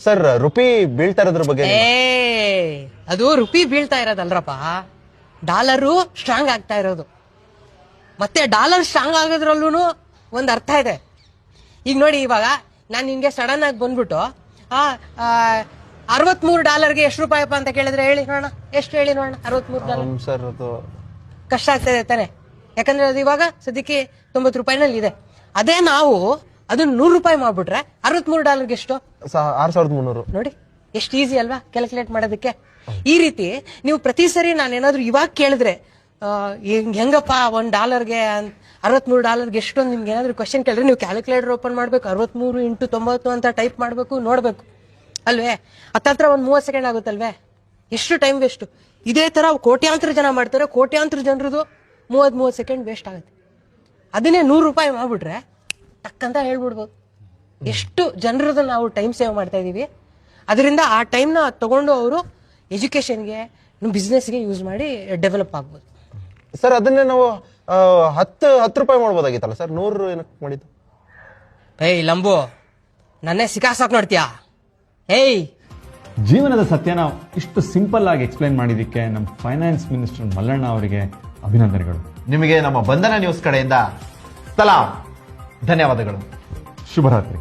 Sir rupee ಬೀಳ್ತಾ ಇರೋದ್ರ ಬಗ್ಗೆ ಅದು ರುಪಿ ಬೀಳ್ತಾ ಇರೋದಲ್ರಪ್ಪ, ಡಾಲರು ಸ್ಟ್ರಾಂಗ್ ಆಗ್ತಾ ಇರೋದು. ಮತ್ತೆ ಡಾಲರ್ ಸ್ಟ್ರಾಂಗ್ ಆಗೋದ್ರಲ್ಲೂ ಒಂದ್ ಅರ್ಥ ಇದೆ. ಈಗ ನೋಡಿ, ಇವಾಗ ನಾನು ನಿನ್ಗೆ ಸಡನ್ ಆಗಿ ಬಂದ್ಬಿಟ್ಟು $63 ಎಷ್ಟು ರೂಪಾಯಪ್ಪ ಅಂತ ಕೇಳಿದ್ರೆ ಹೇಳಿ ನೋಡೋಣ, ಎಷ್ಟು ಹೇಳಿ ನೋಡೋಣ. $63 ಸರ್ ಅದು ಕಷ್ಟ ಆಗ್ತದೆ ತಾನೆ, ಯಾಕಂದ್ರೆ ಅದು ಇವಾಗ ಸದ್ಯಕ್ಕೆ $90 ಇದೆ. ಅದೇ ನಾವು ಅದನ್ನ $100 ಮಾಡ್ಬಿಟ್ರೆ $63 ಎಷ್ಟು? 6300. ನೋಡಿ ಎಷ್ಟು ಈಸಿ ಅಲ್ವಾ ಕ್ಯಾಲ್ಕುಲೇಟ್ ಮಾಡೋದಕ್ಕೆ. ಈ ರೀತಿ ನೀವು ಪ್ರತಿ ಸರಿ ನಾನೇನಾದ್ರೂ ಇವಾಗ ಕೇಳಿದ್ರೆ ಹೆಂಗಪ್ಪ $1 $63 ಎಷ್ಟು ಅಂತ ನಿಮ್ಗೆ ಏನಾದ್ರು ಕ್ವಶನ್ ಕೇಳಿದ್ರೆ ನೀವು ಕ್ಯಾಲ್ಕುಲೇಟರ್ ಓಪನ್ ಮಾಡ್ಬೇಕು, 63 × 90 ಅಂತ ಟೈಪ್ ಮಾಡ್ಬೇಕು, ನೋಡ್ಬೇಕು ಅಲ್ವೇ. ಹತ್ತತ್ರ ಒಂದು 30 ಸೆಕೆಂಡ್ ಆಗುತ್ತಲ್ವೇ, ಎಷ್ಟು ಟೈಮ್ ವೇಸ್ಟ್. ಇದೇ ತರ ಕೋಟ್ಯಾಂತರ ಜನ ಮಾಡ್ತಾರೆ, ಕೋಟ್ಯಾಂತರ ಜನರದು 30 ಸೆಕೆಂಡ್ ವೇಸ್ಟ್ ಆಗುತ್ತೆ. ಅದನ್ನೇ $100 ಮಾಡ್ಬಿಟ್ರೆ ಟಕ್ಕಂತ ಹೇಳ್ಬಿಡ್ಬೋದು. ಎಷ್ಟು ಜನರದ್ದು ನಾವು ಟೈಮ್ ಸೇವ್ ಮಾಡ್ತಾ ಇದೀವಿ. ಅದರಿಂದ ಆ ಟೈಮ್ನ ತಗೊಂಡು ಅವರು ಎಜುಕೇಶನ್ಗೆ, ಬಿಸ್ನೆಸ್ಗೆ ಯೂಸ್ ಮಾಡಿ ಡೆವಲಪ್ ಆಗ್ಬೋದು. ಸರ್ ಅದನ್ನೇ ನಾವು $10 ಮಾಡ್ಬೋದಾಗಿತ್ತಲ್ಲ ಸರ್, 100 ಏನಕ್ಕೆ ಮಾಡಿದ್ದು? ಏಯ್ ಲಂಬು, ನನ್ನೇ ಸಿಕ್ಕಾಸಾಕ್ ನೋಡ್ತೀಯಾ? ಏಯ್, ಜೀವನದ ಸತ್ಯನ ಇಷ್ಟು ಸಿಂಪಲ್ ಆಗಿ ಎಕ್ಸ್ಪ್ಲೈನ್ ಮಾಡಿದ್ದಕ್ಕೆ ನಮ್ಮ ಫೈನಾನ್ಸ್ ಮಿನಿಸ್ಟರ್ ಮಲ್ಲಣ್ಣ ಅವರಿಗೆ ಅಭಿನಂದನೆಗಳು. ನಿಮಗೆ ನಮ್ಮ ಬಂಧನ ನ್ಯೂಸ್ ಕಡೆಯಿಂದ ಸಲಾಂ, ಧನ್ಯವಾದಗಳು. ಶುಭರಾತ್ರಿ.